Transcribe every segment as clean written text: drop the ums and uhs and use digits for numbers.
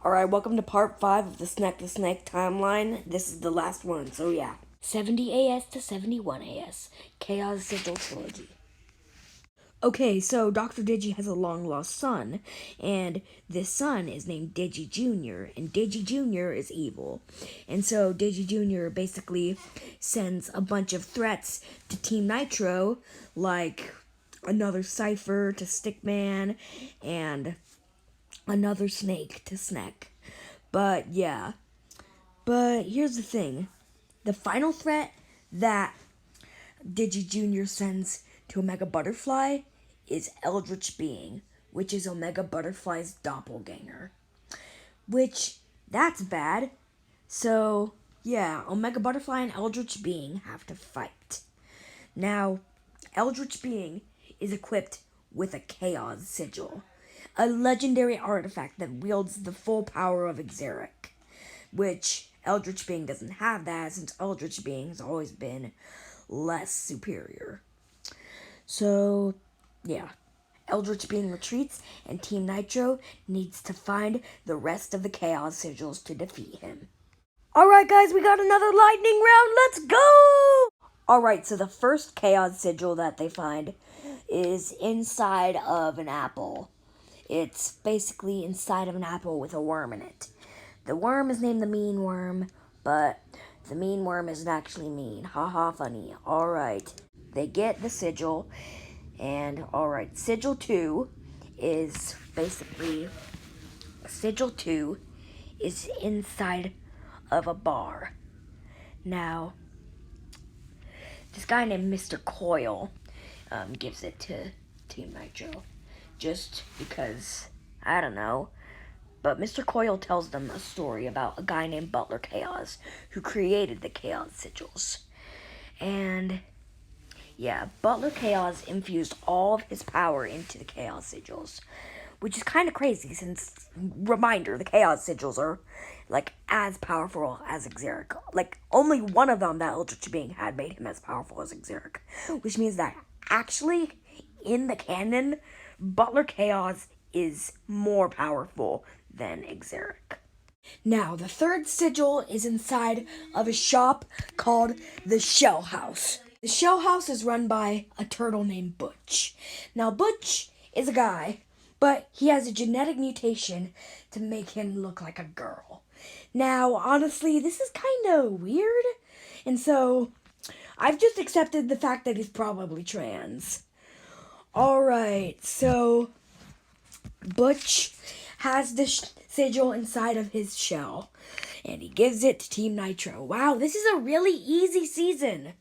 Alright, welcome to part 5 of the Snek timeline. This is the last one, so yeah. 70 AS to 71 AS. Chaos Sigil Trilogy. Okay, so Dr. Digi has a long-lost son, and this son is named Digi Jr., and Digi Jr. is evil. And so Digi Jr. basically sends a bunch of threats to Team Nitro, like another Cypher to Stickman, and another Snake to Snek. But yeah. But here's the thing. The final threat that Digi Jr. sends to Omega Butterfly is Eldritch Being, which is Omega Butterfly's doppelganger. Which, that's bad. So, yeah, Omega Butterfly and Eldritch Being have to fight. Now, Eldritch Being is equipped with a Chaos Sigil, a legendary artifact that wields the full power of Xeric, which Eldritch Being doesn't have that, since Eldritch Being has always been less superior. So, yeah. Eldritch Being retreats, and Team Nitro needs to find the rest of the Chaos Sigils to defeat him. Alright guys, we got another lightning round, let's go! Alright, so the first Chaos Sigil that they find is inside of an apple. It's basically inside of an apple with a worm in it. The worm is named the Mean Worm, but the Mean Worm isn't actually mean. Haha, funny. Alright, they get the sigil, and alright, Sigil 2 is basically... Sigil 2 is inside of a bar. Now, this guy named Mr. Coil gives it to Team Nitro. Just because, I don't know. But Mr. Coil tells them a story about a guy named Butler Chaos who created the Chaos Sigils. And, yeah, Butler Chaos infused all of his power into the Chaos Sigils, which is kind of crazy since, reminder, the Chaos Sigils are, like, as powerful as Xeric. Like, only one of them that Eldritch Being had made him as powerful as Xeric, which means that actually, in the canon, Butler Chaos is more powerful than Xeric. Now, the third sigil is inside of a shop called the Shell House. The Shell House is run by a turtle named Butch. Now, Butch is a guy, but he has a genetic mutation to make him look like a girl. Now, honestly, this is kind of weird, and so I've just accepted the fact that he's probably trans. Alright, so Butch has this sigil inside of his shell, and he gives it to Team Nitro. Wow, this is a really easy season.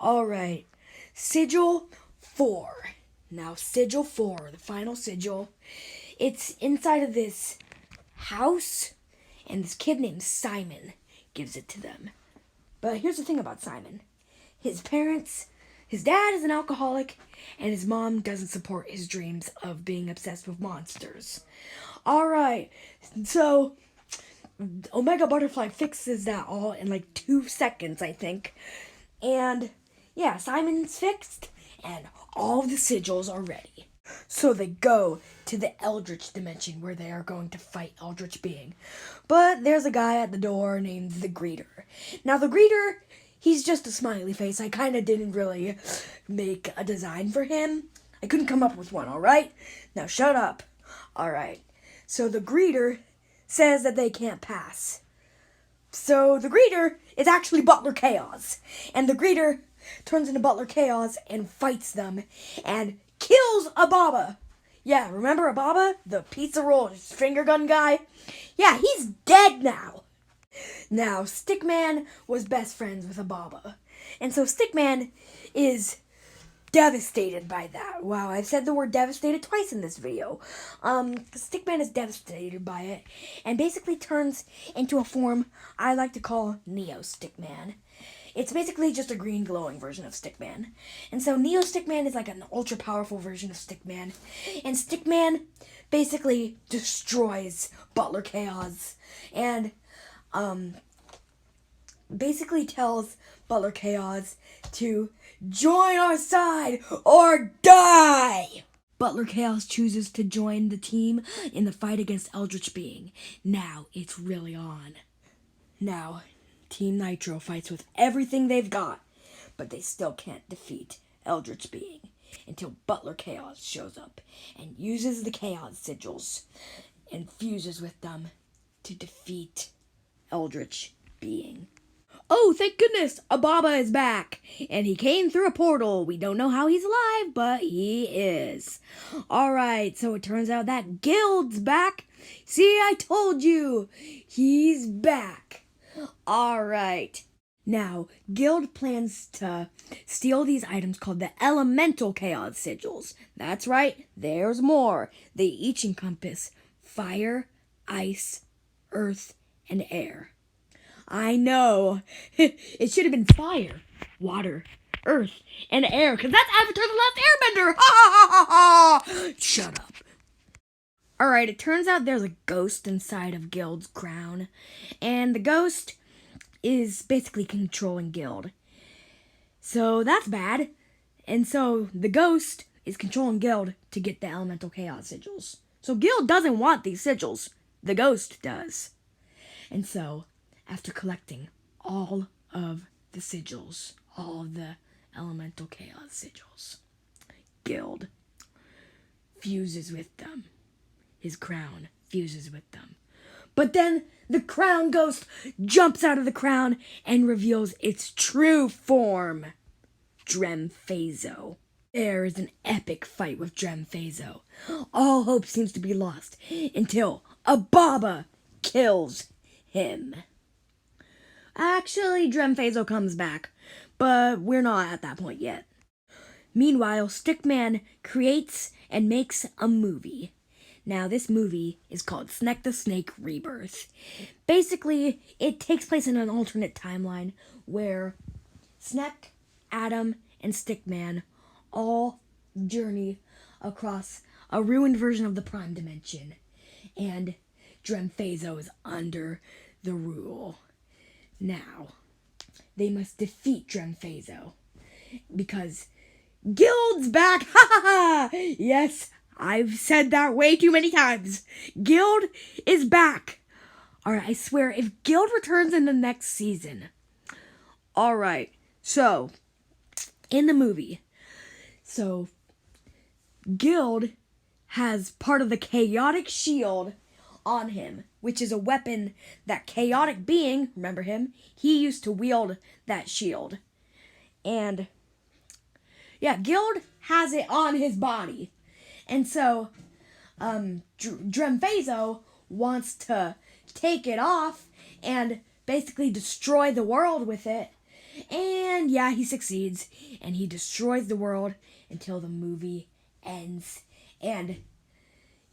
Alright, Sigil 4. Now, Sigil 4, the final sigil, it's inside of this house, and this kid named Simon gives it to them. But here's the thing about Simon. His dad is an alcoholic, and his mom doesn't support his dreams of being obsessed with monsters. Alright, so Omega Butterfly fixes that all in like 2 seconds, I think. And yeah, Simon's fixed, and all the sigils are ready. So they go to the Eldritch Dimension where they are going to fight Eldritch Being. But there's a guy at the door named the Greeter. Now the Greeter, he's just a smiley face. I kind of didn't really make a design for him. I couldn't come up with one, alright? Now shut up. Alright. So the Greeter says that they can't pass. So the Greeter is actually Butler Chaos. And the Greeter turns into Butler Chaos and fights them and kills Ababa. Yeah, remember Ababa? The pizza roll finger gun guy? Yeah, he's dead now. Now, Stickman was best friends with Ababa. And so Stickman is devastated by that. Wow, I've said the word devastated twice in this video. Stickman is devastated by it and basically turns into a form I like to call Neo Stickman. It's basically just a green glowing version of Stickman. And so Neo Stickman is like an ultra powerful version of Stickman. And Stickman basically destroys Butler Chaos and basically tells Butler Chaos to join our side or die! Butler Chaos chooses to join the team in the fight against Eldritch Being. Now it's really on. Now, Team Nitro fights with everything they've got, but they still can't defeat Eldritch Being until Butler Chaos shows up and uses the Chaos Sigils and fuses with them to defeat Eldritch Being. Oh, thank goodness, Ababa is back, and he came through a portal. We don't know how he's alive, but he is. Alright, so it turns out that Guild's back. See, I told you, he's back. Alright. Now, Guild plans to steal these items called the Elemental Chaos Sigils. That's right, there's more. They each encompass fire, ice, earth, and air. I know. It should have been fire, water, earth, and air, because that's Avatar the Last Airbender! Ha ha ha ha ha! Shut up. Alright, it turns out there's a ghost inside of Guild's crown, and the ghost is basically controlling Guild. So that's bad. And so the ghost is controlling Guild to get the Elemental Chaos Sigils. So Guild doesn't want these sigils. The ghost does. And so, after collecting all of the sigils, all of the Elemental Chaos Sigils, Guild fuses with them. His crown fuses with them. But then the crown ghost jumps out of the crown and reveals its true form, Dremphazo. There is an epic fight with Dremphazo. All hope seems to be lost until Ababa kills him. Actually, Dremphazo comes back, but we're not at that point yet. Meanwhile, Stickman creates and makes a movie. Now, this movie is called Snek the Snake Rebirth. Basically, it takes place in an alternate timeline where Snek, Adam, and Stickman all journey across a ruined version of the Prime Dimension. And Dremphazo is under the rule. Now, they must defeat Dremphazo because Guild's back! Ha ha ha! Yes, I've said that way too many times. Guild is back. Alright, I swear, if Guild returns in the next season. Alright, so, in the movie, Guild has part of the chaotic shield on him, which is a weapon that Chaotic Being, remember him, he used to wield that shield. And, yeah, Guild has it on his body. And so, Dremphazo wants to take it off and basically destroy the world with it. And yeah, he succeeds. And he destroys the world until the movie ends. And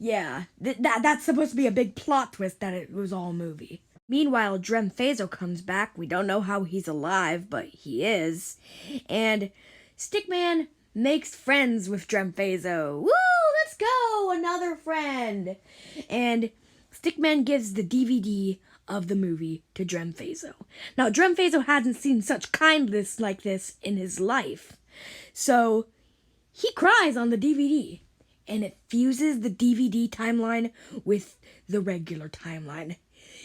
yeah, that's supposed to be a big plot twist that it was all a movie. Meanwhile, Dremphazo comes back. We don't know how he's alive, but he is. And Stickman makes friends with Dremphazo. Woo! Let's go! Another friend! And Stickman gives the DVD of the movie to Dremphazo. Now, Dremphazo hasn't seen such kindness like this in his life. So, he cries on the DVD. And it fuses the DVD timeline with the regular timeline.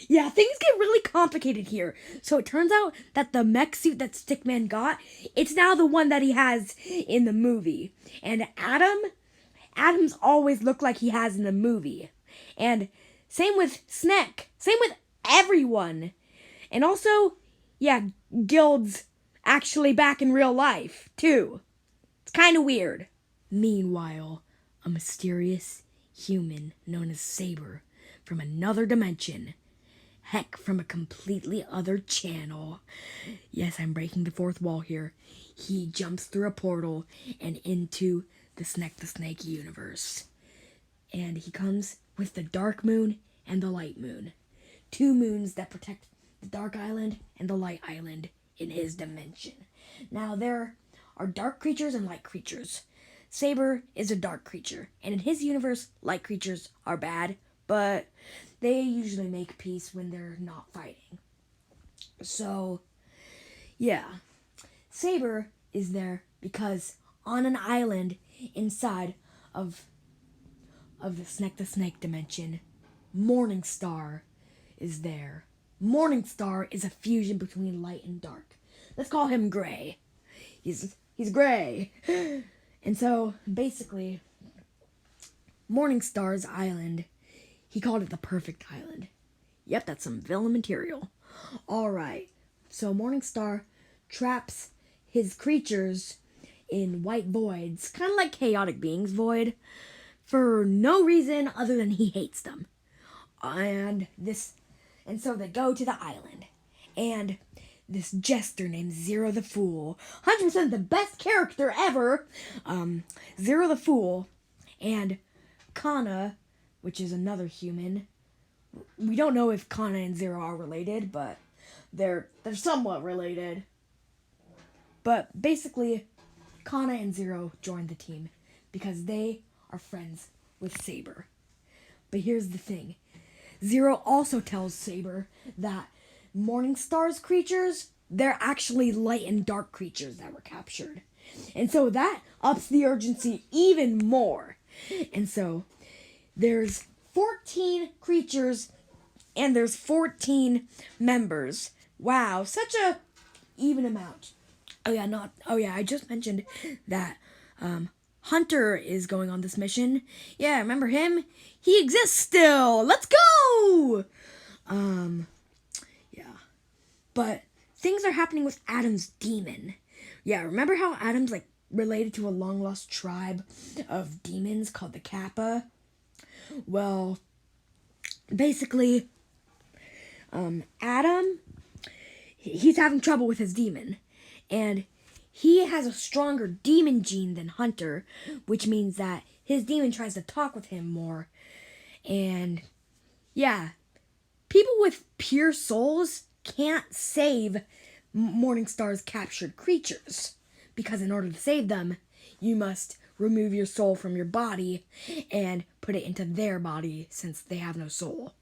Yeah, things get really complicated here. So it turns out that the mech suit that Stickman got, it's now the one that he has in the movie. And Adam's always looked like he has in the movie. And same with Snek. Same with everyone. And also, yeah, Guild's actually back in real life, too. It's kind of weird. Meanwhile, a mysterious human known as Saber from another dimension. Heck, from a completely other channel. Yes, I'm breaking the fourth wall here. He jumps through a portal and into the Snek the Snake universe. And he comes with the Dark Moon and the Light Moon. Two moons that protect the Dark Island and the Light Island in his dimension. Now, there are dark creatures and light creatures. Saber is a dark creature, and in his universe, light creatures are bad, but they usually make peace when they're not fighting. So, yeah. Saber is there because on an island inside of of the Snake dimension, Morningstar is there. Morningstar is a fusion between light and dark. Let's call him Gray. He's gray. And so, basically, Morningstar's island, he called it the perfect island. Yep, that's some villain material. Alright, so Morningstar traps his creatures in white voids, kind of like Chaotic Beings Void, for no reason other than he hates them. And so they go to the island, and this jester named Zero the Fool, 100% the best character ever, Zero the Fool, and Kana, which is another human. We don't know if Kana and Zero are related, but they're somewhat related. But basically, Kana and Zero joined the team because they are friends with Saber. But here's the thing. Zero also tells Saber that Morningstar's creatures, they're actually light and dark creatures that were captured. And so that ups the urgency even more. And so there's 14 creatures and there's 14 members. Wow, such a even amount. I just mentioned that Hunter is going on this mission. Yeah, remember him? He exists still. Let's go! Yeah. But things are happening with Adam's demon. Yeah, remember how Adam's related to a long-lost tribe of demons called the Kappa? Well, basically, Adam, he's having trouble with his demon. And he has a stronger demon gene than Hunter, which means that his demon tries to talk with him more. And, yeah, people with pure souls can't save Morningstar's captured creatures. Because in order to save them, you must remove your soul from your body and put it into their body since they have no soul.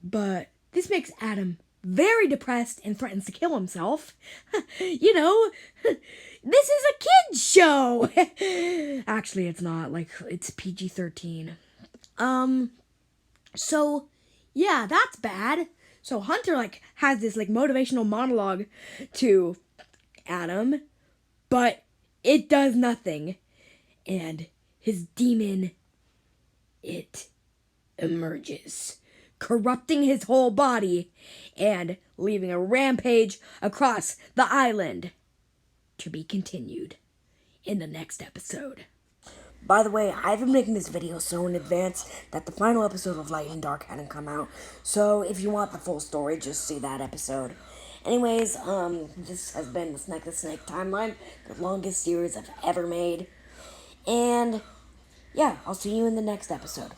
But this makes Adam very depressed and threatens to kill himself. You know, this is a kid's show. Actually, it's not. It's PG-13. So, yeah, that's bad. So Hunter, has this, motivational monologue to Adam, but it does nothing. And his demon, it emerges, corrupting his whole body and leaving a rampage across the island. To be continued in the next episode. By the way, I've been making this video so in advance that the final episode of Light and Dark hadn't come out. So if you want the full story, just see that episode. Anyways, this has been the Snake timeline, the longest series I've ever made. And yeah, I'll see you in the next episode.